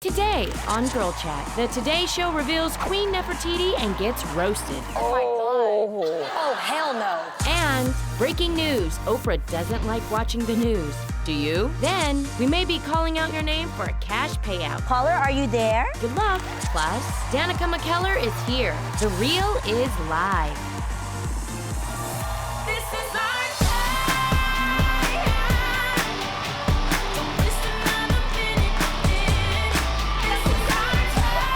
Today on Girl Chat, the Today Show reveals Queen Nefertiti and gets roasted. Oh my God. Oh, hell no. And breaking news, Oprah doesn't like watching the news. Do you? Then, we may be calling out your name for a cash payout. Caller, are you there? Good luck. Plus, Danica McKellar is here. The Real is live. This is our time. Don't waste another minute with it. This is our time.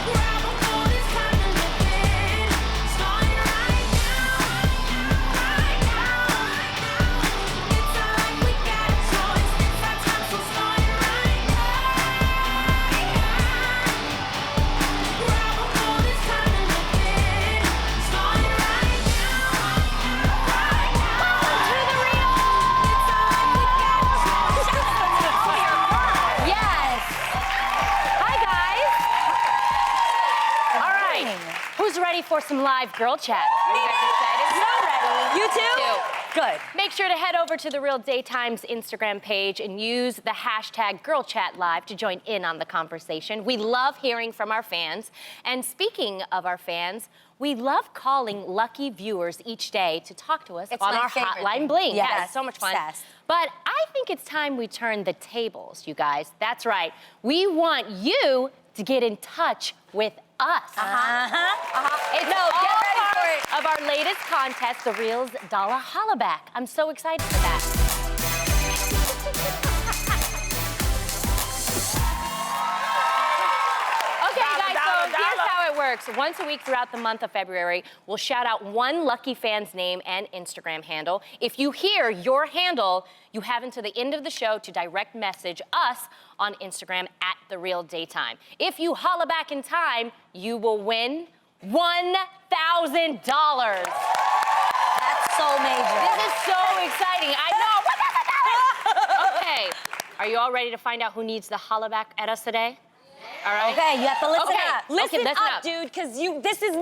Grab a hold, it's time to live it. Starting right now, right now. It's our life, we got a choice. It's our time, so starting right now. Grab a hold, it's time to live it. Starting right now, right now. To the Real. It's our life, we got a choice. Yes. Hi, guys. All right. Who's ready for some live girl chat? Are you guys excited? So ready. You too? Good. Make sure to head over to The Real Daytime's Instagram page and use the hashtag #GirlChatLive to join in on the conversation. We love hearing from our fans. And speaking of our fans, we love calling lucky viewers each day to talk to us It's on my our favorite hotline thing. bling. Yes. Yeah, it's so much fun. Obsessed. But I think it's time we turn the tables, you guys. That's right. We want you to get in touch with us. It's all get ready part for it. of our latest contest, The Real's Dollar Hollaback. I'm so excited for that. Okay, guys, so here's how it works. Once a week throughout the month of February, we'll shout out one lucky fan's name and Instagram handle. If you hear your handle, you have until the end of the show to direct message us on Instagram at The Real Daytime. If you holla back in time, you will win $1,000. That's so major. This is so exciting. I know. Okay, are you all ready to find out who needs the holla back at us today? All right. Okay, you have to listen Okay. up. Listen up, dude, because this is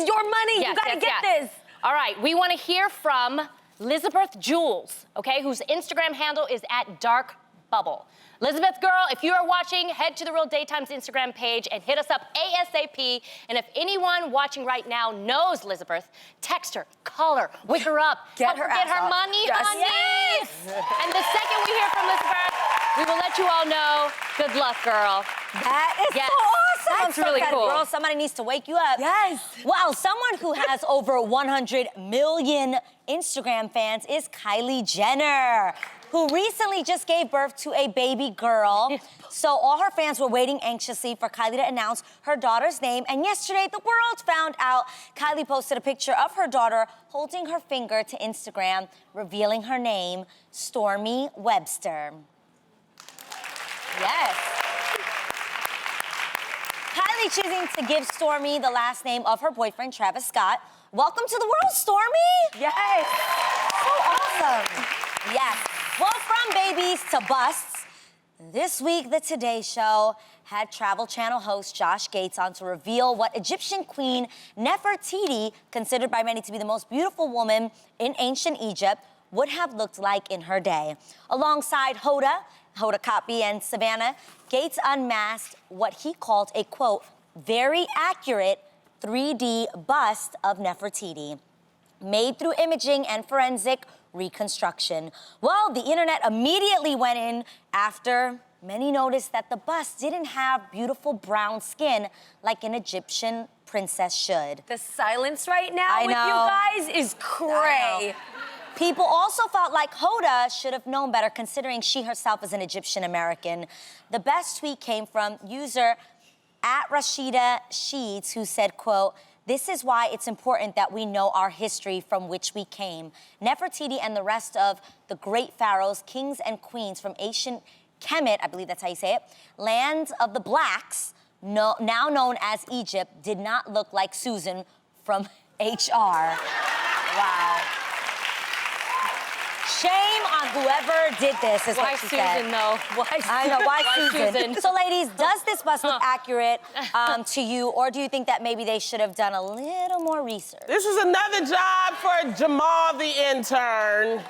your money. Yes, you gotta yes, get yes. this. All right, we want to hear from Elizabeth Jules, okay, whose Instagram handle is @darkbubble. Elizabeth, girl, if you are watching, head to The Real Daytime's Instagram page and hit us up ASAP. And if anyone watching right now knows Elizabeth, text her, call her, wake her up, Get help her get ass her up. money, Yes. honey. Yes. And the second we hear from Elizabeth, we will let you all know. Good luck, girl. That is Yes. so awesome. That's I'm so really excited, cool. Girl, somebody needs to wake you up. Yes. Wow, someone who has over 100 million Instagram fans is Kylie Jenner, who recently just gave birth to a baby girl. So all her fans were waiting anxiously for Kylie to announce her daughter's name. And yesterday, the world found out. Kylie posted a picture of her daughter holding her finger to Instagram, revealing her name, Stormy Webster. Yes. Kylie choosing to give Stormy the last name of her boyfriend, Travis Scott. Welcome to the world, Stormy. Yes. So awesome. Yes. Well, from babies to busts, this week the Today Show had Travel Channel host Josh Gates on to reveal what Egyptian queen Nefertiti, considered by many to be the most beautiful woman in ancient Egypt, would have looked like in her day. Alongside Hoda Kotb, and Savannah, Gates unmasked what he called a, quote, very accurate 3D bust of Nefertiti, made through imaging and forensic reconstruction. Well, the internet immediately went in after many noticed that the bust didn't have beautiful brown skin like an Egyptian princess should. The silence right now I with know. you guys is cray. People also felt like Hoda should have known better, considering she herself is an Egyptian American. The best tweet came from user @Rashida Sheeds, who said, quote, this is why it's important that we know our history from which we came. Nefertiti and the rest of the great pharaohs, kings, and queens from ancient Kemet, I believe that's how you say it, lands of the blacks, now known as Egypt, did not look like Susan from HR. Wow. Shame on whoever did this, is Why what she Susan, said. though? Why I know, why Susan? Susan? So, ladies, does this bust look accurate to you, or do you think that maybe they should have done a little more research? This is another job for Jamal the intern.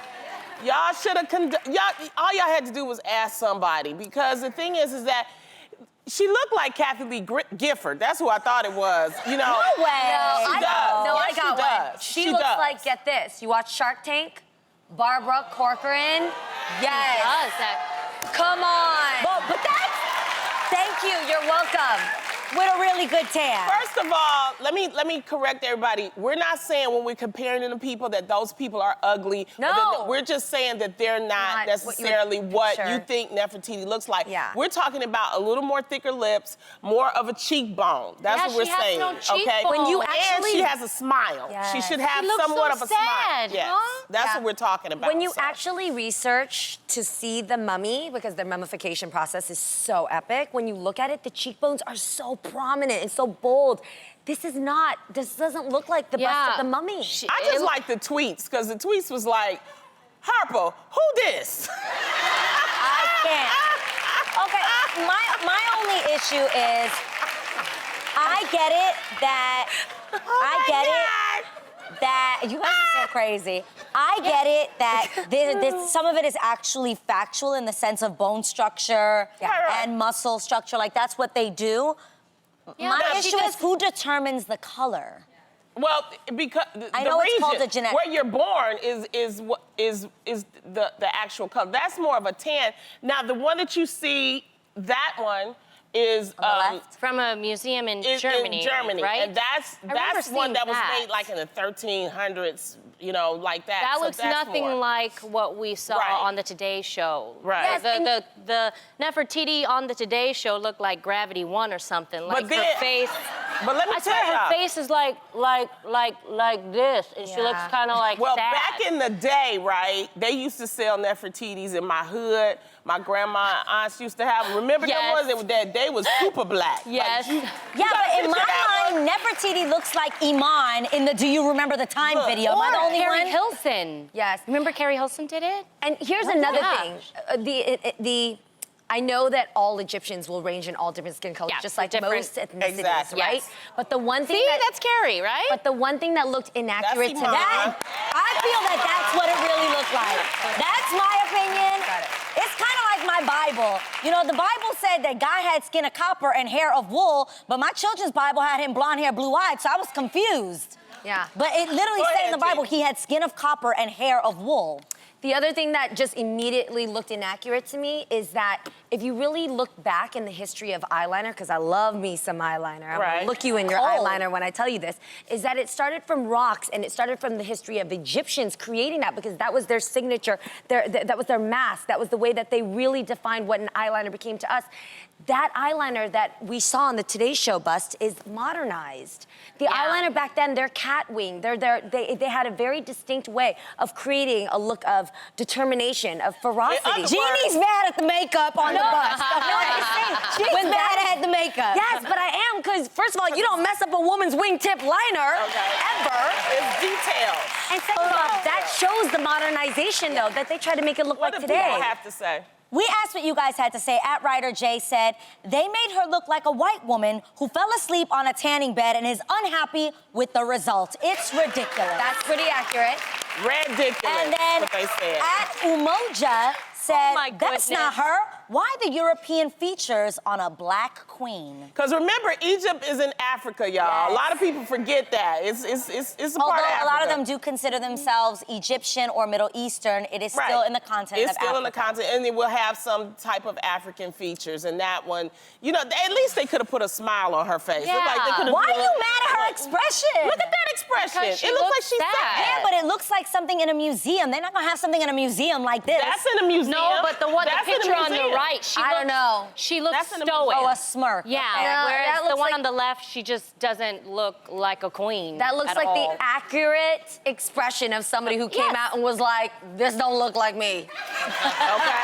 Y'all should have all y'all had to do was ask somebody, because the thing is that she looked like Kathy Lee Gifford. That's who I thought it was. You know. No way. She does. No, I Yes, got she one. does. She She looks does. like, get this, you watch Shark Tank? Barbara Corcoran? Yes. Does that? Come on. But that's Thank you, you're welcome. with a really good tan. First of all, let me correct everybody. We're not saying when we're comparing them to people that those people are ugly. or No. that we're just saying that they're not Not what you necessarily would what picture. you think Nefertiti looks like. Yeah. We're talking about a little more thicker lips, more of a cheekbone. That's Yeah, what we're she has saying. no Okay. cheekbone. When you and actually- she has a smile. Yes. She should have She looks somewhat so of a smile. sad, Yes. huh? That's Yeah. what we're talking about. When you so. actually research to see the mummy, because their mummification process is so epic, when you look at it, the cheekbones are so prominent and so bold. This doesn't look like the bust of the mummy. I just like the tweets, because the tweets was like, Harpo, who this? I can't. Okay, my only issue is I get it that I get it that you guys are so crazy. I get it that some of it is actually factual in the sense of bone structure and muscle structure. Like that's what they do. My but issue is who determines the color. Well, because I the know it's region called a genetic- where you're born is the actual color. That's more of a tan. Now the one that you see, that one is left? From a museum in is Germany, in Germany, right? and that's remember one seeing that was that. made like in the 1300s, you know, like that. That So looks that's nothing more. like what we saw Right. on the Today Show. Right. The Nefertiti on the Today Show looked like Gravity 1 or something. Like then- her face. But let me I tell swear her y'all. face is like this, and she looks Yeah. kind of like Well, sad. back in the day, right, they used to sell Nefertitis in my hood. My grandma and aunts used to have them. Remember Yes. they was super black. Yes. Like, Yeah, got but a in picture of that my mind, Nefertiti looks like Iman in the Do You Remember the Time Look, video. Am I the Or only Carrie one? Hilson. Yes. Remember Carrie Hilson did it? And here's another Yeah. thing. I know that all Egyptians will range in all different skin colors, Yeah, just like different- most ethnicities, Exactly. right? Yes. But the one thing See, that, that's Carrie, right? but the one thing that looked inaccurate to Iman. that, I feel that that's what it really looked like. That's my opinion. Got it. It's kind of like my Bible. You know, the Bible said that guy had skin of copper and hair of wool, but my children's Bible had him blonde hair, blue-eyed, so I was confused. Yeah. But it literally Go said in ahead, the Bible G. he had skin of copper and hair of wool. The other thing that just immediately looked inaccurate to me is that if you really look back in the history of eyeliner, because I love me some eyeliner, I'm Right. gonna look you in your Oh. eyeliner when I tell you this, is that it started from rocks and it started from the history of Egyptians creating that because that was their signature, that was their mask, that was the way that they really defined what an eyeliner became to us. That eyeliner that we saw on the Today Show bust is modernized. The eyeliner back then, they're cat wing. They had a very distinct way of creating a look of determination, of ferocity. other words- Jeannie's mad at the makeup on the bus. She's When mad that- at the makeup. Yes, but I am, because first of all, you don't mess up a woman's wingtip liner, ever. It's details. And second of all, that shows the modernization, though, that they try to make it look What like do today. people have to say? We asked what you guys had to say. At Writer J said, they made her look like a white woman who fell asleep on a tanning bed and is unhappy with the result. It's ridiculous. That's pretty accurate. Ridiculous. And then what they said. at Umoja said, my that's not goodness. her. Why the European features on a black queen? Because remember, Egypt is in Africa, y'all. Yes. A lot of people forget that. It's a Although part of Africa. a lot of them do consider themselves Egyptian or Middle Eastern, it is still in the continent It's of still Africa. in the continent, and it will have some type of African features. And that one, you know, at least they could have put a smile on her face. It's Yeah. Like they could've Why are done- you mad at her expression? Look at that expression. Because she It looks like looks she's sad. sad. Yeah, but it looks like something in a museum. They're not gonna have something in a museum like this. That's in a museum. No, but the That's in a picture on the museum. right, she I don't looks, know. She looks That's in a stoic. museum. Oh, a smirk. Yeah, Okay. No, whereas that the looks one like- on the left, she just doesn't look like a queen. That looks at like all. the accurate expression of somebody who came Yes. out and was like, this don't look like me. Okay.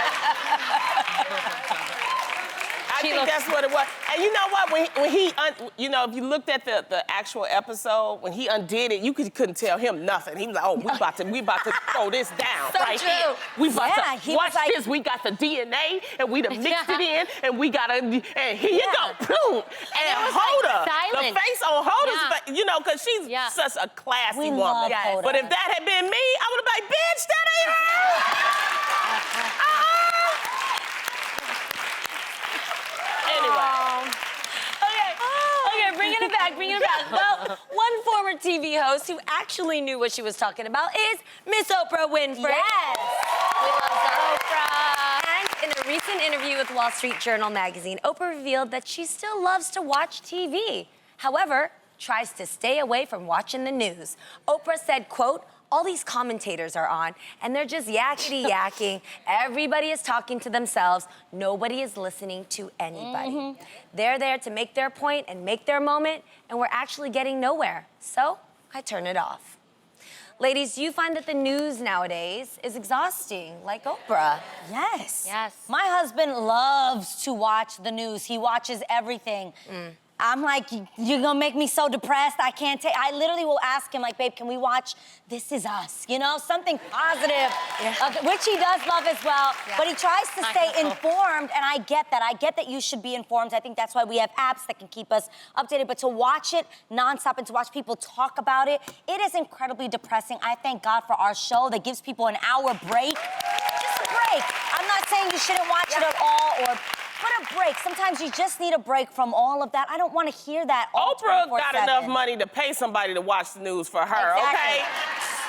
think that's what it was. And you know what? When he, if you looked at the actual episode, when he undid it, you couldn't tell him nothing. He was like, oh, we about to throw this down right here. We about to watch this. We got the DNA, and we done mixed it in, and we got and here you go, boom. And Hoda, the face on Hoda's, because she's such a classy woman. But if that had been me, I would have been like, bitch, that ain't her. Okay, bringing it back. Well, one former TV host who actually knew what she was talking about is Miss Oprah Winfrey. Yes. We love Oprah. And in a recent interview with Wall Street Journal magazine, Oprah revealed that she still loves to watch TV. However, tries to stay away from watching the news. Oprah said, quote, all these commentators are on, and they're just yakety-yakking. Everybody is talking to themselves. Nobody is listening to anybody. They're there to make their point and make their moment, and we're actually getting nowhere. So I turn it off. Ladies, do you find that the news nowadays is exhausting, like Oprah? Yes. Yes. My husband loves to watch the news. He watches everything. I'm like, you're gonna make me so depressed. I can't take. I literally will ask him, like, babe, can we watch This Is Us? Something positive, which he does love as well. But he tries to stay informed, and I get that. I get that you should be informed. I think that's why we have apps that can keep us updated. But to watch it nonstop and to watch people talk about it, it is incredibly depressing. I thank God for our show that gives people an hour break. Just a break. I'm not saying you shouldn't watch it at all or. But a break. Sometimes you just need a break from all of that. I don't want to hear that all Oprah got 24/7. enough money to pay somebody to watch the news for her, okay?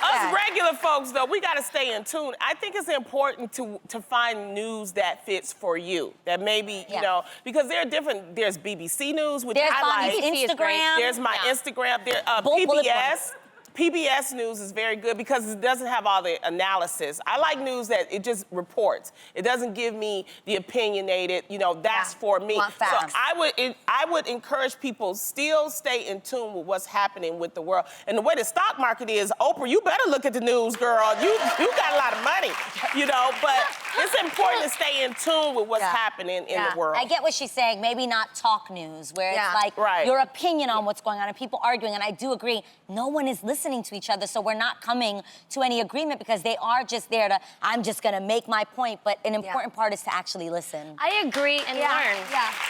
Us regular folks, though, we got to stay in tune. I think it's important to find news that fits for you. That maybe, because there are different, there's BBC News, which there's I like. Instagram. There's my Instagram. There, PBS. PBS News is very good because it doesn't have all the analysis. I like news that it just reports. It doesn't give me the opinionated, that's for me. So I would encourage people still stay in tune with what's happening with the world. And the way the stock market is, Oprah, you better look at the news, girl. You got a lot of money, but it's important to stay in tune with what's happening in the world. I get what she's saying. Maybe not talk news, where it's like your opinion on what's going on and people arguing. And I do agree, no one is listening to each other, so we're not coming to any agreement because they are just there to, I'm just gonna make my point, but an important part is to actually listen. I agree and learn.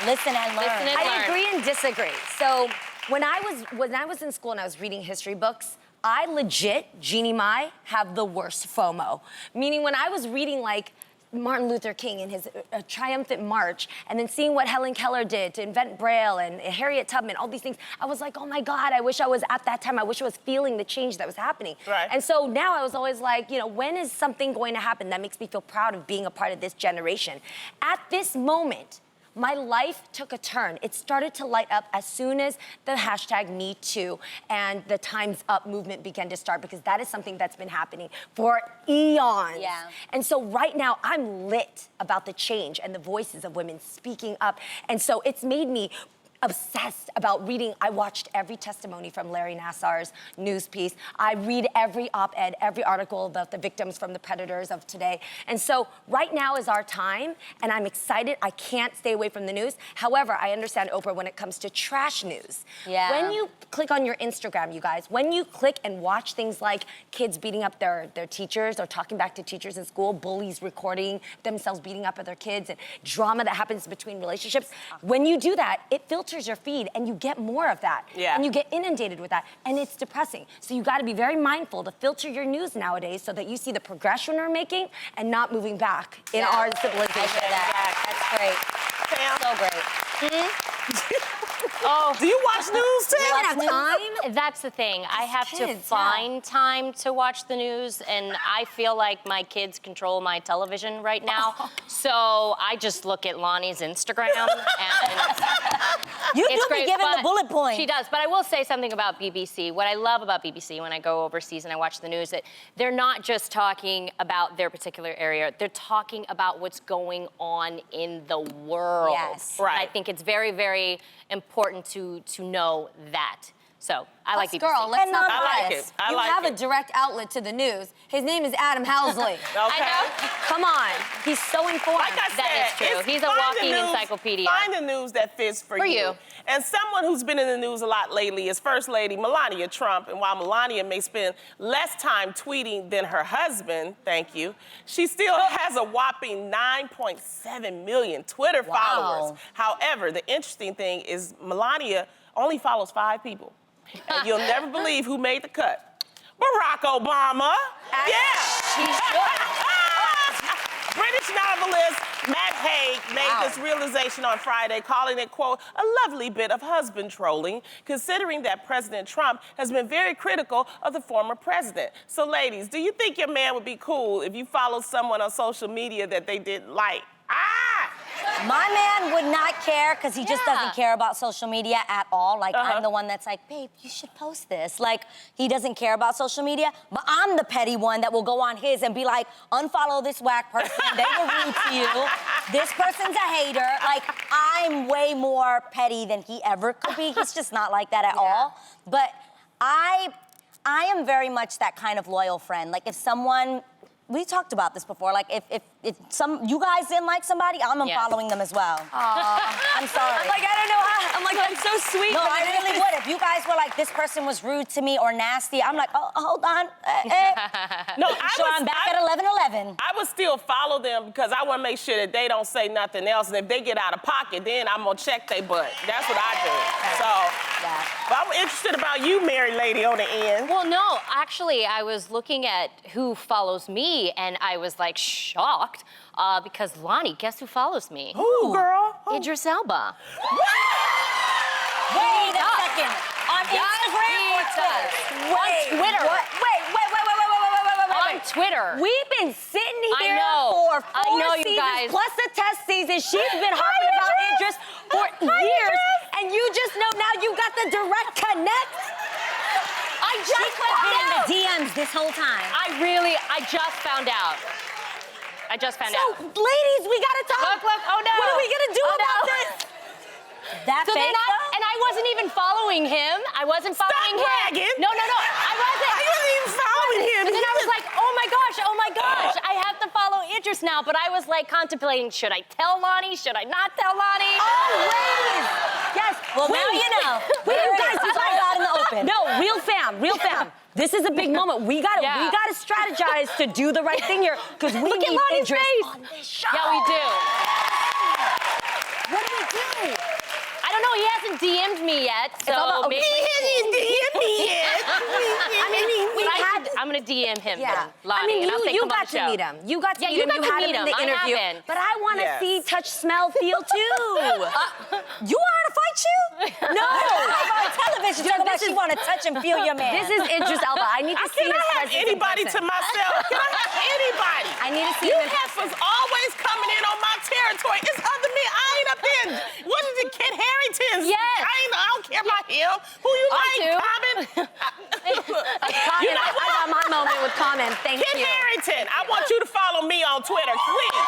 Listen and learn. I agree and disagree. So when I was in school and I was reading history books, I legit, Jeannie Mai, have the worst FOMO. Meaning when I was reading like Martin Luther King and his triumphant march, and then seeing what Helen Keller did to invent Braille and Harriet Tubman, all these things, I was like, oh my God, I wish I was at that time. I wish I was feeling the change that was happening. Right. And so now I was always like, when is something going to happen that makes me feel proud of being a part of this generation? At this moment, my life took a turn. It started to light up as soon as the hashtag #MeToo and the Time's Up movement began to start, because that is something that's been happening for eons. And so right now, I'm lit about the change and the voices of women speaking up. And so it's made me obsessed about reading. I watched every testimony from Larry Nassar's news piece. I read every op-ed, every article about the victims from the predators of today. And so right now is our time, and I'm excited. I can't stay away from the news. However, I understand, Oprah, when it comes to trash news. When you click on your Instagram, you guys, when you click and watch things like kids beating up their teachers or talking back to teachers in school, bullies recording themselves beating up other kids, and drama that happens between relationships, when you do that, it filters your feed and you get more of that. And you get inundated with that, and it's depressing. So you gotta be very mindful to filter your news nowadays so that you see the progression we're making and not moving back in our civilization. I hear that. That's great. Pam? So great. Do you watch news, too? You don't have time? That's the thing. I have to kids, find time to watch the news, and I feel like my kids control my television right now. So I just look at Lonnie's Instagram, and You it's do great, be giving the but bullet points. She does, but I will say something about BBC. What I love about BBC when I go overseas and I watch the news, that they're not just talking about their particular area. They're talking about what's going on in the world. Yes. Right. And I think it's very, very important to know that. So I like Us people's girl, secrets. let's not I like bias. it. I You like have it. a direct outlet to the news. His name is Adam Housley. Okay. I Come on, he's so informed. Like I said, That is true. it's- He's a find the walking news- encyclopedia. Find the news that fits for you. And someone who's been in the news a lot lately is First Lady Melania Trump. And while Melania may spend less time tweeting than her husband, thank you, she still has a whopping 9.7 million Twitter followers. However, the interesting thing is Melania only follows 5 people. And you'll never believe who made the cut. Barack Obama. British novelist Matt Haig made this realization on Friday, calling it, quote, a lovely bit of husband trolling, considering that President Trump has been very critical of the former president. So, ladies, do you think your man would be cool if you followed someone on social media that they didn't like? My man would not care because he just doesn't care about social media at all. Like, I'm the one that's like, babe, you should post this. Like, he doesn't care about social media, but I'm the petty one that will go on his and be like, unfollow this whack person. They were rude to you. This person's a hater. Like, I'm way more petty than he ever could be. He's just not like that at all. But I am very much that kind of loyal friend. Like, if someone... We talked about this before. Like, if you guys didn't like somebody, I'm unfollowing them as well. I'm sorry. I'm like, I don't know how. I'm like, that's so sweet. No, I really would. If you guys were like, this person was rude to me or nasty, I'm like, oh, hold on. No, I'm back at 11:11. I would still follow them because I want to make sure that they don't say nothing else. And if they get out of pocket, then I'm going to check their butt. That's what I do. So, but I'm interested about you, married lady on the end. Well, no, actually, I was looking at who follows me, and I was like shocked because Lonnie, guess who follows me? Who, girl? Who? Idris Elba. Wait a second. On Instagram or Twitter? On Twitter. Wait. On Twitter. We've been sitting I here know. for 4 I know, you seasons guys. plus the test season. She's been harping about Idris for years, and you just know now you got the direct connect. I just found Been in the out. DMs this whole time. I just found out. So, ladies, we gotta talk. Look, oh no. What are we gonna do Oh, about no. this? That So fake, then though? and I wasn't even following him. I wasn't following him. bragging. No, I wasn't. I wasn't even following him. And then I was like, oh my gosh, I have to follow Idris now. But I was like contemplating, should I tell Lonnie? Should I not tell Lonnie? Oh, ladies. Yes. Well, now you know. Wait, There you it guys, is. you It's all guys. out in the open. No, real fam. This is a big moment. We gotta strategize to do the right thing here because we Look at need Lonnie's Idris face. on this show. Yeah, we do. What do we do? I don't know. He hasn't DM'd me yet, so all about- maybe. I'm gonna DM him. Yeah. Then, Lonnie, and I'll take you him on got the to show. meet him. You got to Yeah, meet you him. got You to had meet him in him. the I interview. haven't. But I want to Yes. see, touch, smell, feel too. You want her to fight you? No. On television, talking about she want to touch and feel your man. This is Idris Elba. I need to see Can his I have presence in anybody to person. myself? Can I have anybody? I need to see You him in person. heifers always coming in on my territory. It's other men. I ain't up there. What is it, Kit Harington? Yes. I don't care about him. Who you I like, do. Common? Common, know I what? got my moment with Common. Thank Kit you. Harington. I want you to follow me on Twitter. Please.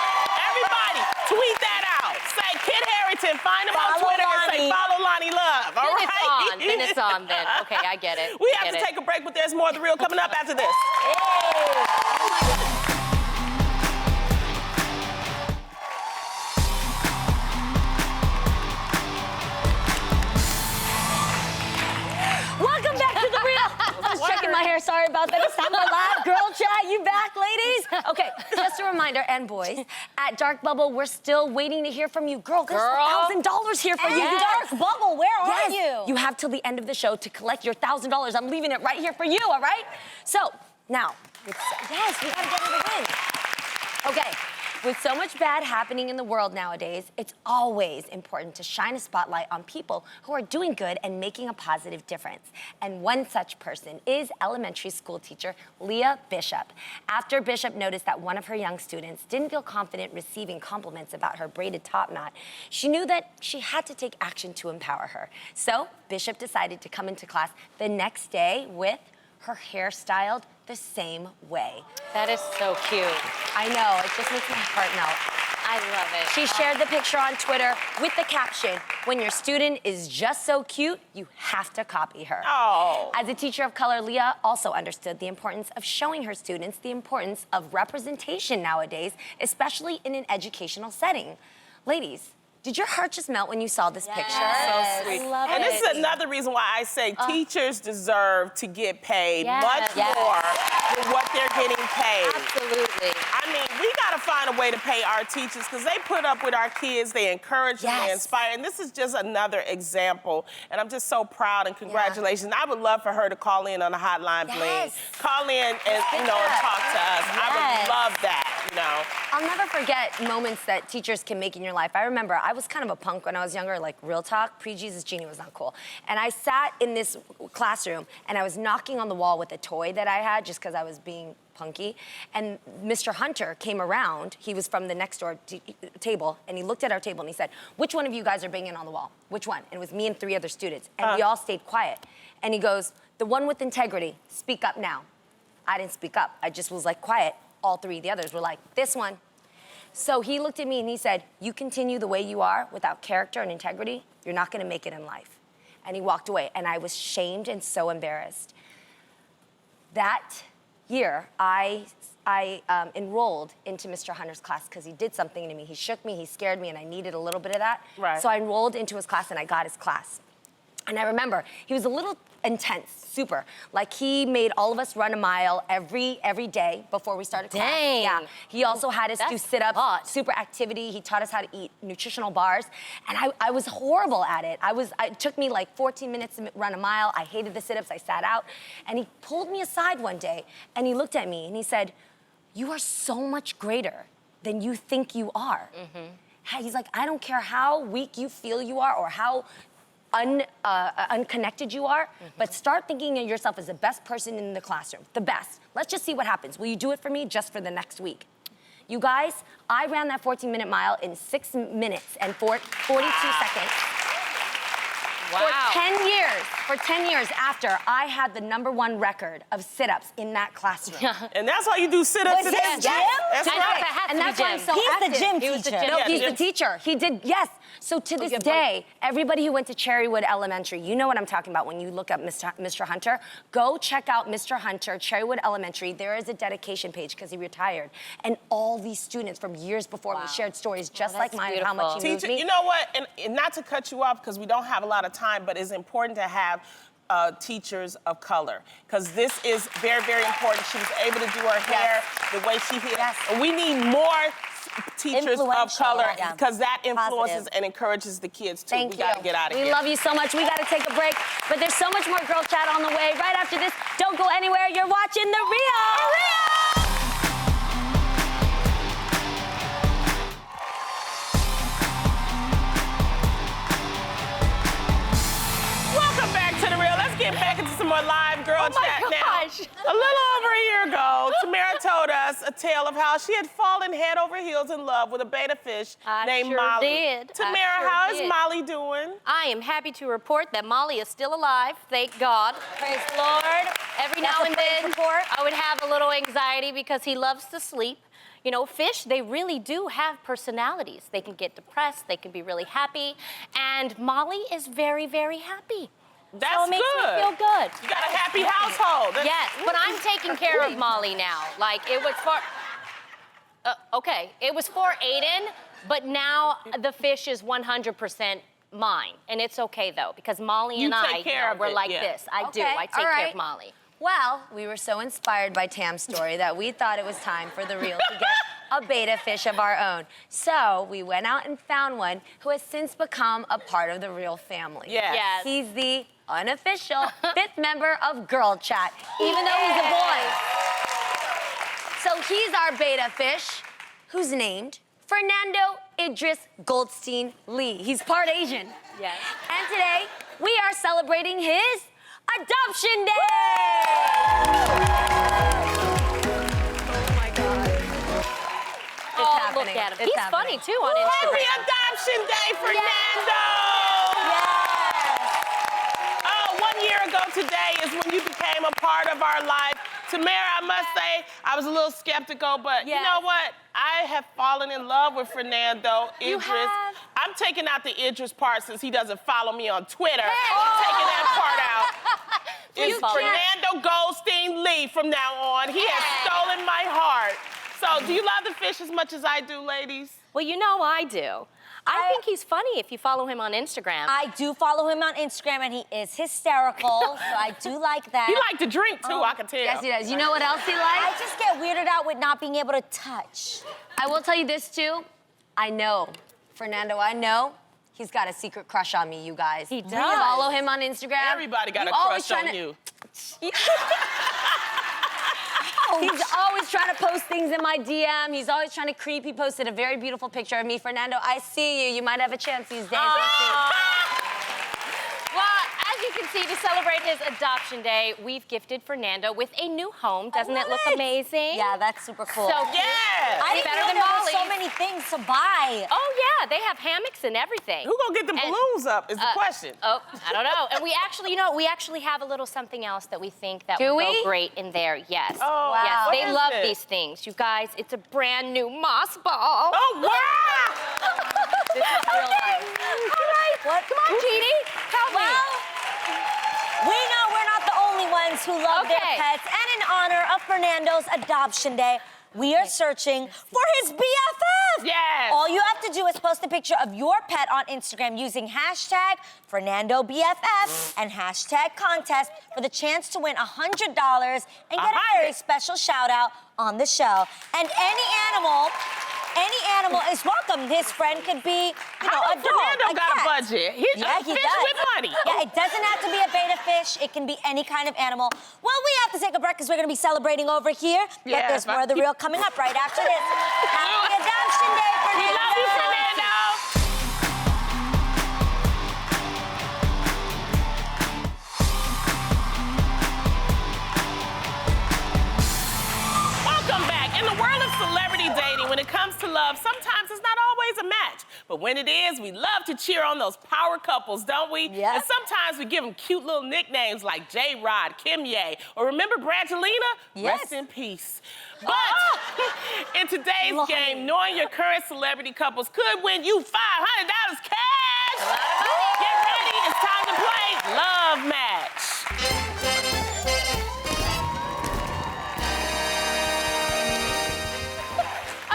Everybody, tweet that out. Say Kit Harrington. Find him on Follow Twitter and say Lonnie. follow Lonnie Love. All Then right? it's on. Then okay, I get it. We have to take a break, but there's more of The Real coming up after this. Welcome back to The Real. I was checking my hair. Sorry about that. It's time for live girl chat. You back, ladies? Okay, just a reminder, and boys, at Dark Bubble, we're still waiting to hear from you. Girl, there's $1,000 here for you. And Dark Bubble, where are Yes. you? You have till the end of the show to collect your $1,000. I'm leaving it right here for you, all right? So, now, yes, we gotta get her to win. Okay, with so much bad happening in the world nowadays, it's always important to shine a spotlight on people who are doing good and making a positive difference. And one such person is elementary school teacher Leah Bishop. After Bishop noticed that one of her young students didn't feel confident receiving compliments about her braided top knot, she knew that she had to take action to empower her. So Bishop decided to come into class the next day with her hair styled the same way. That is so cute. I know, it just makes my heart melt. I I love it. She shared the picture on Twitter with the caption, "When your student is just so cute, you have to copy her." Oh. As a teacher of color, Leah also understood the importance of showing her students the importance of representation nowadays, especially in an educational setting. Ladies, did your heart just melt when you saw this picture? So sweet. I love and it. this is another reason why I say teachers deserve to get paid Yes. much Yes. more than what they're getting paid. Absolutely. I mean, we gotta find a way to pay our teachers because they put up with our kids, they encourage them, they Yes. inspire, and this is just another example. And I'm just so proud and congratulations. I would love for her to call in on the hotline, Bling. Yes. Call in and and talk to us. I Yes. would love that. I'll never forget moments that teachers can make in your life. I remember I was kind of a punk when I was younger, like real talk. Pre-Jesus Genie was not cool. And I sat in this classroom and I was knocking on the wall with a toy that I had just because I was being punky. And Mr. Hunter came around. He was from the next door table, and he looked at our table and he said, "Which one of you guys are banging on the wall? Which one?" And it was me and 3 other students. And we all stayed quiet. And he goes, "The one with integrity, speak up now." I didn't speak up. I just was like quiet. All 3 of the others were like, "This one." So he looked at me and he said, "You continue the way you are without character and integrity, you're not gonna make it in life." And he walked away, and I was shamed and so embarrassed. That year, I enrolled into Mr. Hunter's class because he did something to me. He shook me, he scared me, and I needed a little bit of that. Right. So I enrolled into his class and I got his class. And I remember, he was a little intense, super. Like he made all of us run a mile every day before we started class. Dang. Yeah. He also had us do That's sit-ups, hot. super activity. He taught us how to eat nutritional bars. And I was horrible at it. It took me like 14 minutes to run a mile. I hated the sit-ups, I sat out. And he pulled me aside one day and he looked at me and he said, "You are so much greater than you think you are." He's like, "I don't care how weak you feel you are or how unconnected you are, but start thinking of yourself as the best person in the classroom, the best. Let's just see what happens. Will you do it for me just for the next week?" You guys, I ran that 14-minute mile in 6 minutes and 42 seconds. Wow. For 10 years after, I had the #1 record of sit-ups in that classroom. And that's why you do sit-ups Was in his this gym? That's I know, right. it has And to be that's why I'm Jim. so He's the active. gym He was the teacher. gym. No, Yeah, he's Jim. the teacher. He did, yes. So to this yeah, day, everybody who went to Cherrywood Elementary, you know what I'm talking about when you look up Mr. Hunter. Go check out Mr. Hunter, Cherrywood Elementary. There is a dedication page because he retired. And all these students from years before me shared stories just like that's mine of how much he beautiful. moved Teacher, me. you know what? And not to cut you off because we don't have a lot of time, but it's important to have teachers of color because this is very, very important. She was able to do her hair the way she did. Yes. And we need more teachers of Influential, color yeah. because that influences Positive. and encourages the kids too. Thank we you. gotta get out of here. We love you so much. We gotta take a break. But there's so much more Girl Chat on the way. Right after this, don't go anywhere. You're watching The Real. Welcome back to The Real. Let's get back into some more live girl chat gosh. now. A little over a year ago, Tamara told us a tale of how she had fallen head over heels in love with a beta fish I named sure Molly. did. I Tamara, sure how is did. Molly doing? I am happy to report that Molly is still alive, thank God. Praise the Lord. Every That's now a and praise then, report. I would have a little anxiety because he loves to sleep. You know, fish, they really do have personalities. They can get depressed, they can be really happy, and Molly is very, very happy. That's so it makes good. me feel good. You got a happy household. That's- Yes, but I'm taking care of Molly now. Like, it was for... okay, it was for Aiden, but now the fish is 100% mine. And it's okay, though, because Molly You and take I, care of we're it, like yeah. this. I do. Okay, I take all care right. of Molly. Well, we were so inspired by Tam's story that we thought it was time for The Real to get a beta fish of our own. So we went out and found one who has since become a part of The Real family. Yes. Yes. He's the unofficial 5th member of Girl Chat, even though he's a boy. So he's our beta fish, who's named Fernando Idris Goldstein Lee. He's part Asian. Yes. And today, we are celebrating his Adoption Day! Oh my God. It's Oh, happening. look at him. It's He's happening. funny, too, on Happy Instagram. Adoption Day, Fernando! Oh, 1 year ago today is when you became a part of our life. Tamara, I must say, I was a little skeptical, but you Yes. know what? I have fallen in love with Fernando You Idris. have? I'm taking out the Idris part since he doesn't follow me on Twitter. Taking that part out. It's follow me. Fernando Goldstein Lee from now on. He has stolen my heart. So, do you love the fish as much as I do, ladies? Well, you know I do. I think he's funny if you follow him on Instagram. I do follow him on Instagram, and he is hysterical, so I do like that. He liked to drink, too, I can tell. Yes, he does. You know what else he I likes? just get weirded out with not being able to touch. I will tell you this, too. I know, Fernando, I know he's got a secret crush on me, you guys. He does. Follow him on Instagram. Everybody got a He's always crush on trying to- you. He's always trying to post things in my DM. He's always trying to creep. He posted a very beautiful picture of me. Fernando, I see you. You might have a chance these days. Well, as you can see, to celebrate his adoption day, we've gifted Fernando with a new home. Doesn't it look amazing? Yeah, that's super cool. So Yeah. I didn't better know than there were so Molly's. many things to buy. Oh, yeah, they have hammocks and everything. Who gonna get the balloons up is the question. Oh, I don't know. And we actually, we actually have a little something else that we think that Do would we? go great in there. Yes. Oh, Wow. Yes, what they is love it? these things. You guys, it's a brand new moss ball. Oh, wow! This is real life. All right. What? Come on, Jeannie. Help me. Well, we know we're not the only ones who love their Okay. pets, and in honor of Fernando's adoption day, we are searching for his BFF. Yes. All you have to do is post a picture of your pet on Instagram using hashtag FernandoBFF and hashtag contest for the chance to win $100 and get a very special shout out on the show. And any animal is welcome. His friend could be, How a does dog, Fernando a got cat. a budget? He's Yeah, a he fish does. with money. Yeah, it doesn't have to be a beta fish. It can be any kind of animal. Well, we have to take a break because we're going to be celebrating over here. But Yeah, there's more of the real coming up right after this. Happy Adoption Day, We Fernando. love you, Fernando. Welcome back. In the world of celebrity dating, when it comes to love, sometimes it's not always a match. But when it is, we love to cheer on those power couples, don't we? Yes. And sometimes we give them cute little nicknames like J-Rod, Kim Ye, or remember Brangelina? Yes. Rest in peace. But in today's Love game, it. knowing your current celebrity couples could win you $500 cash. Get ready, it's time to play Love Match.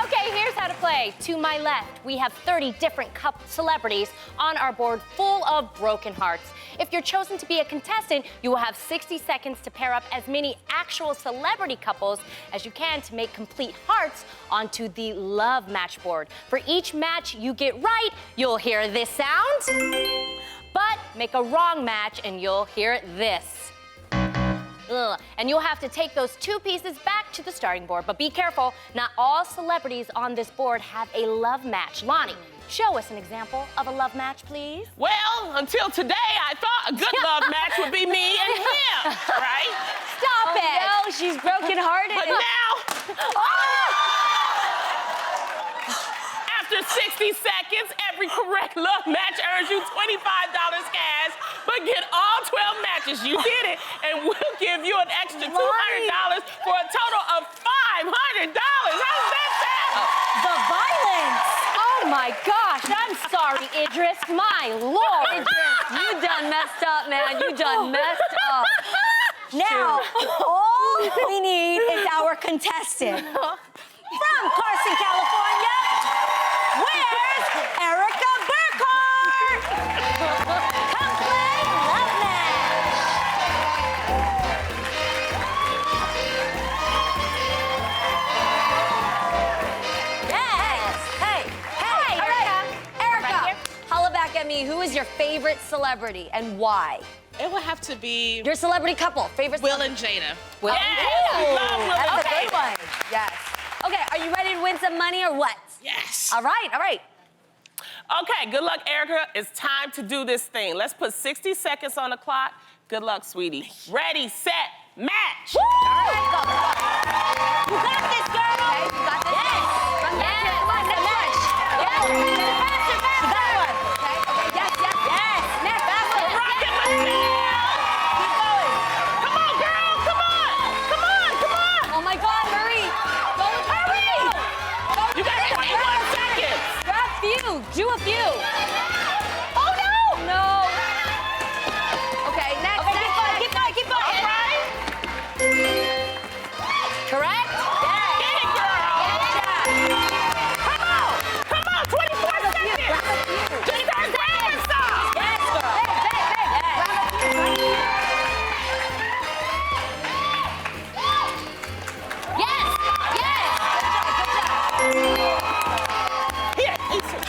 Okay, here's how to play. To my left, we have 30 different celebrities on our board full of broken hearts. If you're chosen to be a contestant, you will have 60 seconds to pair up as many actual celebrity couples as you can to make complete hearts onto the love match board. For each match you get right, you'll hear this sound. But make a wrong match and you'll hear this. Ugh. And you'll have to take those two pieces back to the starting board. But be careful, not all celebrities on this board have a love match. Lonnie, show us an example of a love match, please. Well, until today, I thought a good love match would be me and him, right? Stop it! No, she's brokenhearted. But now, after 60 seconds, every correct love match earns you $25 cash. But get all 12 matches. You did it, and we'll give you an extra $200 for a total of $500. How's that sound? The violence. Oh my gosh, I'm sorry, Idris. My Lord. Idris, you done messed up, man. You done messed up. Now, all we need is our contestant. From Carson, California, where's Erica Burkhart? Come play Love Match. Yes. Hey, Hi, all right. Right Erica, here. holla back at me. Who is your favorite celebrity and why? It would have to be Your celebrity couple, favorite Will celebrity. and Jada. Will Yes, we love Will and That's a Jada. good one. Yes. Okay, are you ready to win some money or what? Yes. All right, all right. Okay, good luck, Erica. It's time to do this thing. Let's put 60 seconds on the clock. Good luck, sweetie. Ready, set, match. You got this, girl. Okay, you got this. Yes. Run back here. Come on, next one. Yes. Faster, faster. You got one. Okay, okay, yes, yes. Yes. Next, faster. Rocket my Keep going. Come on, girl. Come on. Come on. Come few. Oh no! No. Okay, next. Okay, keep going, keep going. All right. Correct? Get it, girl. Come on. Come on. 24 seconds. 24 seconds. Yes, girl. Yes! Yes! Here, eat some.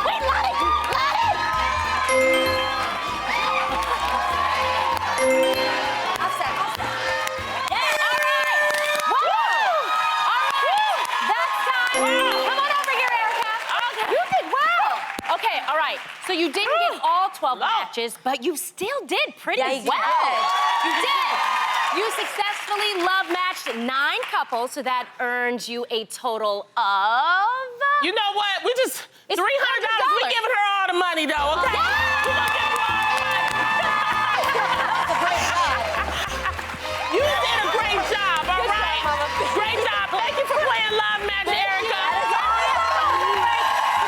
Wait, let it. Offset. Yes! All right! Woo! All right! That's time. Come on over here, Erica. Okay. You did well. Okay, all right. So you didn't get all 12 matches, but you still did pretty Yeah, you well. did. You did. You successfully love matched 9 couples, so that earns you a total of... You know what? We just It's $300. We $100. giving her all the money though, okay? Yeah. We gonna give you all the money. You did a great job, all right? Great job. Thank you for playing Love Match, Erica.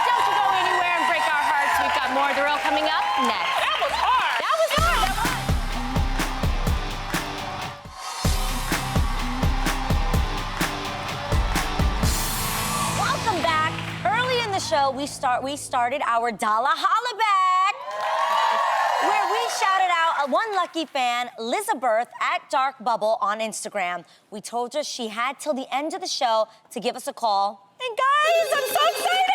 Don't you go anywhere and break our hearts. We've got more of the real coming up next. That was hard. That was hard. Welcome back. Early in the show, we started our Dollar Holla Back, where we shouted out one lucky fan, Lizabeth at Dark Bubble on Instagram. We told her she had till the end of the show to give us a call. And guys, I'm so excited!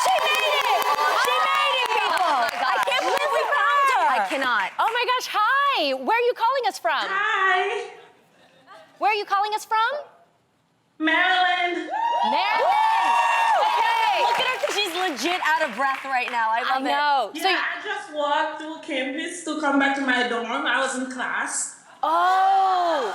She made it! She made it, people! Oh my gosh. I can't believe we found her! I cannot. Oh my gosh, hi. Where are you calling us from? Hi, Where are you calling us from? Maryland. Maryland. Okay. Look at her, 'cause she's legit out of breath right now. I I love it. know. Yeah, So, I just walked through campus to come back to my dorm. I was in class. oh.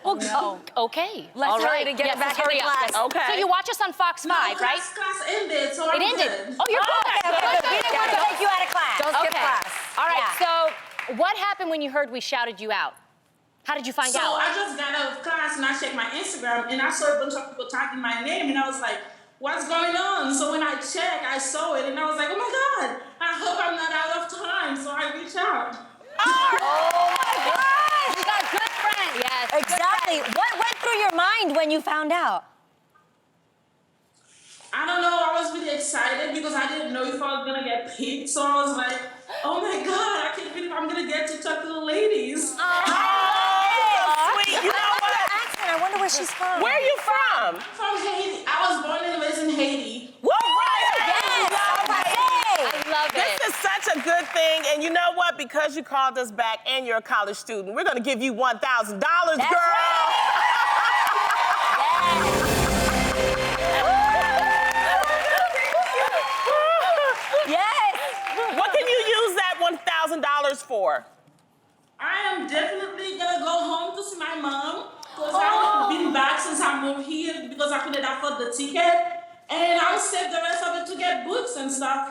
Well, okay. Let's All hurry right. to get yes, it back let's hurry into up. class. Yes. Okay. So you watch us on Fox 5, right? Class ended, so It I'm ended. good. Oh, you're good. Okay, Good, we good, didn't good. want to take you out of class. Don't skip Okay. class. All right. Yeah. So, what happened when you heard we shouted you out? How did you find So out? I just got out of class and I checked my Instagram and I saw a bunch of people tagging my name and I was like, what's going on? So when I checked, I saw it and I was like, oh my God, I hope I'm not out of time. So I reached out. Oh my gosh! We got good friends. Yes. Exactly. What went through your mind when you found out? I don't know, I was really excited because I didn't know if I was gonna get picked. So I was like, oh my God, I can't believe I'm gonna get to talk to the ladies. Oh, sweet. You know what? Accent. I wonder where she's from. Where are you from? I'm from Haiti. I was born and raised in Haiti. Woo! Yes. I love This it. is such a good thing, and you know what? Because you called us back and you're a college student, we're gonna give you $1,000, That's girl. Yes. What can you use that $1,000 for? I am definitely gonna go home to see my mom because I haven't been back since I moved here because I couldn't afford the ticket. And I'll save the rest of it to get books and stuff.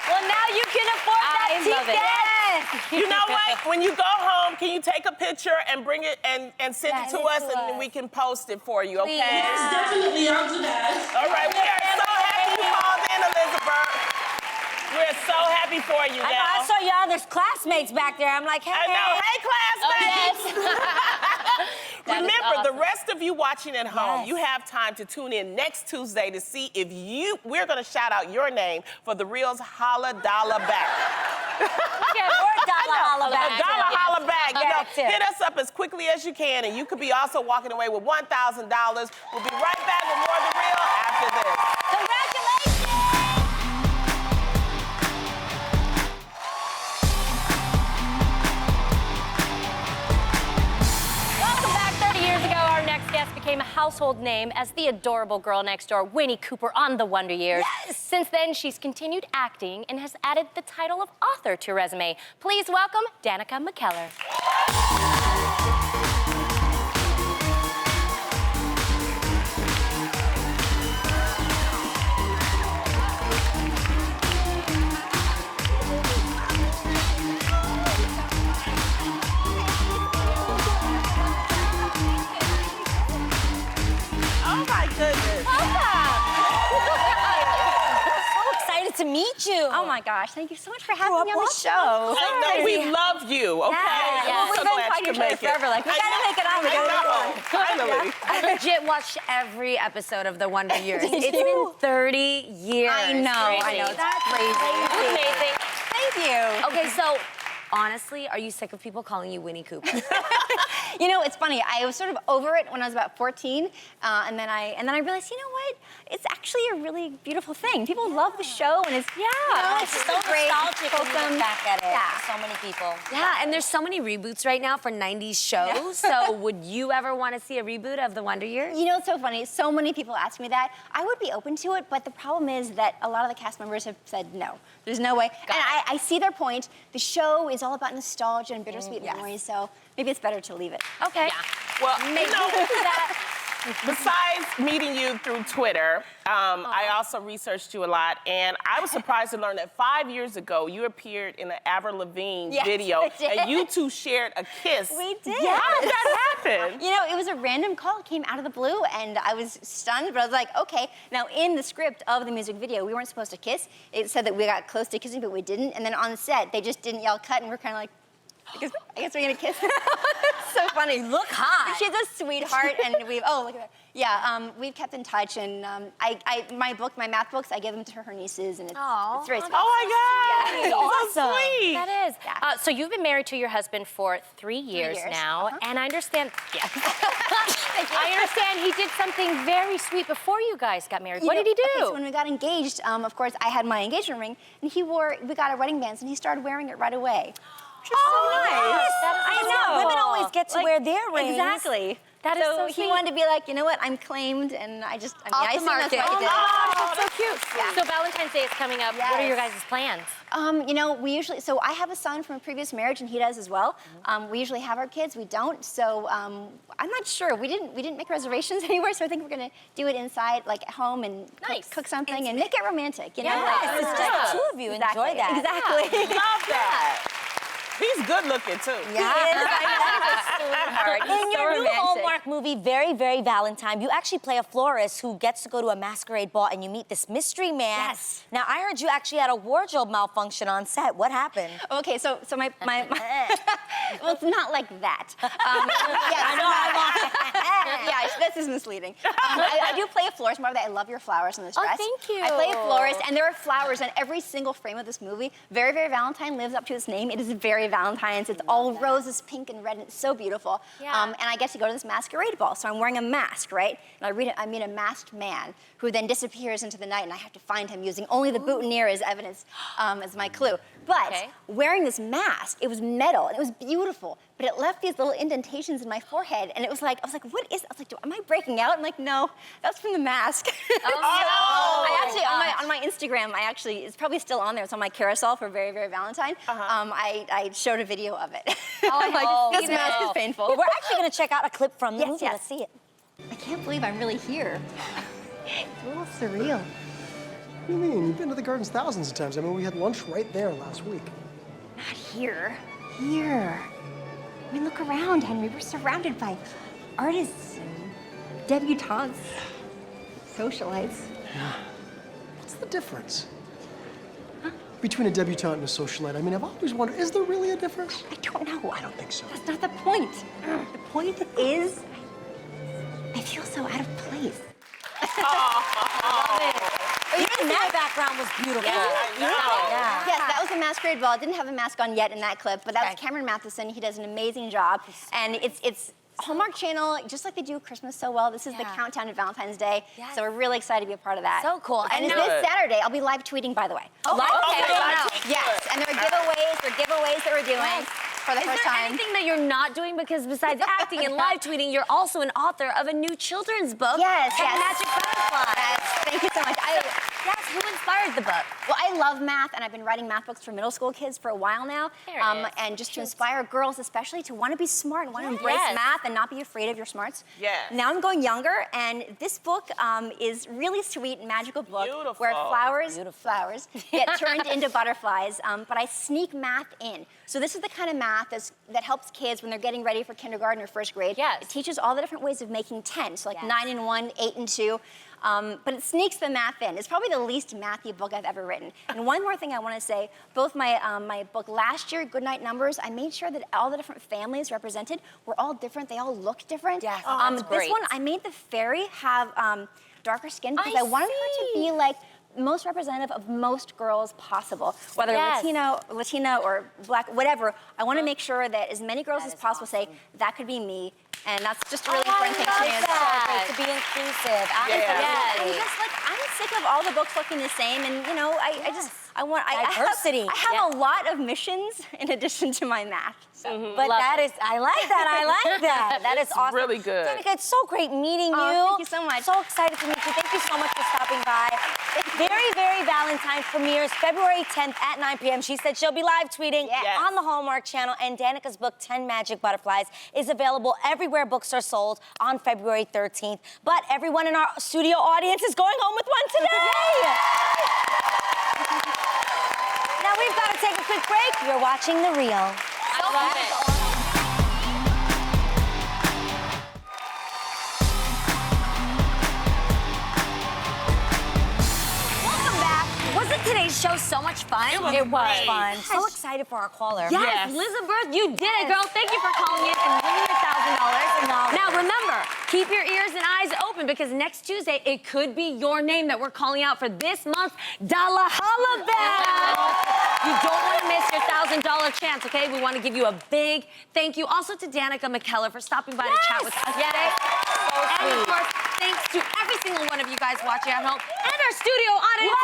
Well, now you can afford that I love it. ticket. You know what? When you go home, can you take a picture and bring it and send it to us, and then we can post it for you, okay? Yes, definitely, I'll do that. All right, we are so happy you called in, Elizabeth. We're so happy for you, I know, I now. saw your other classmates back there. I'm like, hey. I know. Hey, classmates. That is Remember, the awesome. rest of you watching at home, Yes. you have time to tune in next Tuesday to see if we're going to shout out your name for the Reel's Holla Dollar Back. Or dollar holla back. A dollar holla back. You know, Back too. hit us up as quickly as you can, and you could be also walking away with $1,000. We'll be right back with more of The Reel after this. Congratulations. Welcome back. 30 years ago, our next guest became a household name as the adorable girl next door, Winnie Cooper, on The Wonder Years. Yes. Since then, she's continued acting and has added the title of author to her resume. Please welcome Danica McKellar. Oh, my goodness. Welcome. meet you. Oh my gosh, thank you so much for having up me on the watching show. I know, we love you, okay? Yes. I'm Well, so we've been glad talking you to could each make other it. forever, like, we gotta make it on, we gotta make it on. Finally. I legit watched every episode of The Wonder Years. Did It's you? been 30 years. I know, Crazy. that's crazy. Amazing. Thank you. Okay, so honestly, are you sick of people calling you Winnie Cooper? You know, it's funny. I was sort of over it when I was about 14, and then I realized, you know what? It's actually a really beautiful thing. People love the show, and it's It's so nostalgic when you Welcome. look back at it. Yeah. So many people. Yeah, and there's so many reboots right now for 90s shows. So would you ever want to see a reboot of The Wonder Years? You know, it's so funny. So many people ask me that. I would be open to it, but the problem is that a lot of the cast members have said no. There's no way. And I see their point. The show is all about nostalgia and bittersweet memories, so maybe it's better to leave it. Okay. Well, Maybe you know, that. besides meeting you through Twitter, I also researched you a lot, and I was surprised to learn that 5 years ago you appeared in an Avril Lavigne Yes, video, I did. and you two shared a kiss. We did. How did that happen? You know, it was a random call. It came out of the blue, and I was stunned, but I was like, okay. Now, in the script of the music video, we weren't supposed to kiss. It said that we got close to kissing, but we didn't. And then on set, they just didn't yell cut, and we're kind of like, I guess we're gonna kiss. It's so funny. Look hot. She's a sweetheart, and look at that. Yeah, we've kept in touch, and my math books, I give them to her nieces, and it's very sweet. Oh my God! Yeah. It's Awesome. so sweet. That is. Yeah. So you've been married to your husband for 3 years, years. now, and I understand. Yes. I understand he did something very sweet before you guys got married. What did he do? Okay, so when we got engaged, of course, I had my engagement ring, and we got our wedding bands, and he started wearing it right away. I know. Women always get to wear their rings. Exactly. That is so he sweet. wanted to be like, you know what, I'm claimed, and I assume that's market. what he did. Oh, that's so cute. So Valentine's Day is coming up. What are your guys' plans? You know, so I have a son from a previous marriage, and he does as well. We usually have our kids, we don't, so I'm not sure. We didn't make reservations anywhere, so I think we're gonna do it inside, like at home, and cook something, and make it romantic, you know? Yes, it's just the two of you. Enjoy that. Exactly. Love that. He's good looking too. In your new Hallmark movie, Very, Very Valentine, you actually play a florist who gets to go to a masquerade ball, and you meet this mystery man. Yes. Now, I heard you actually had a wardrobe malfunction on set. What happened? Okay, so my well, it's not like that. Yeah, this is misleading. I do play a florist. More that I love your flowers in this dress. thank you. I play a florist, and there are flowers on every single frame of this movie. Very, Very Valentine lives up to its name. It is Very Valentine's. It's all roses, pink and red, and it's so beautiful. Yeah. And I get to go to this masquerade ball, so I'm wearing a mask, right? And I meet a masked man who then disappears into the night, and I have to find him using only the boutonniere as evidence, as my clue. But wearing this mask, it was metal, and it was beautiful, but it left these little indentations in my forehead, and I was like, what is, I was like, am I breaking out? I'm like, no, that's from the mask. I actually, on my Instagram, it's probably still on there, it's on my carousel for Very, Very Valentine. I showed a video of it. I'm like, this mask is painful. Well, we're actually going to check out a clip from the movie. yes. Let's see it. I can't believe I'm really here. It's a little surreal. What do you mean? You've been to the gardens thousands of times. I mean, we had lunch right there last week. Not here. Here. I mean, look around, Henry. We're surrounded by artists and debutantes, socialites. What's the difference? Between a debutante and a socialite? I mean, I've always wondered, is there really a difference? I don't know. I don't think so. That's not the point. The point is, I feel so out of place. Even that background was beautiful. Yeah. Yes, that was a masquerade ball. I didn't have a mask on yet in that clip, but that was Cameron Matheson. He does an amazing job. And it's Hallmark Channel, just like they do Christmas so well, this is the countdown to Valentine's Day. Yes. So we're really excited to be a part of that. So cool. And And it's this Saturday. I'll be live tweeting, by the way. Live tweeting? Yes, and there are giveaways that we're doing for the Is first there time. anything that you're not doing? Because besides acting and live tweeting, you're also an author of a new children's book. Yes, called yes. Magic Butterfly. Yes, thank you so much. Yes, who inspired the book? Well, I love math, and I've been writing math books for middle school kids for a while now. There it is. And just to inspire girls, especially, to want to be smart and want to embrace math and not be afraid of your smarts. Yes. Now I'm going younger, and this book is really sweet and magical book where flowers get turned into butterflies, but I sneak math in. So this is the kind of math that helps kids when they're getting ready for kindergarten or first grade. Yes. It teaches all the different ways of making 10, so like 9 and 1, 8 and 2. but it sneaks the math in. It's probably the least mathy book I've ever written. And one more thing I want to say, both my book last year, Goodnight Numbers, I made sure that all the different families represented were all different. They all look different. Yes. This one, I made the fairy have darker skin because I wanted her to be like most representative of most girls possible, whether Latina or Black, whatever. I want to make sure that as many girls as possible say, that could be me. And that's just a really important thing to me. To be inclusive. And just like, I'm sick of all the books looking the same, and you know, I want diversity. I have a lot of missions in addition to my math. So. But I like that. I like that. That is awesome. Really good. Danica, it's so great meeting you. Thank you so much. So excited to meet you. Thank you so much for stopping by. Very, Very Valentine premieres February 10th at 9 p.m. She said she'll be live tweeting on the Hallmark Channel. And Danica's book, 10 Magic Butterflies, is available everywhere books are sold on February 13th. But everyone in our studio audience is going home with one today. Now we've got to take a quick break. You're watching The Real. I love it. Wasn't today's show so much fun? It was Fun. So excited for our caller. Yes, Elizabeth, you did it, girl. Thank you for calling in and winning your $1,000. Now remember, keep your ears and eyes open because next Tuesday it could be your name that we're calling out for this month's Dollar Holla Bell. You don't want to miss your $1,000 chance, okay? We want to give you a big thank you also to Danica McKellar for stopping by to chat with us today. And of course, thanks to every single one of you guys watching at home and our studio audience.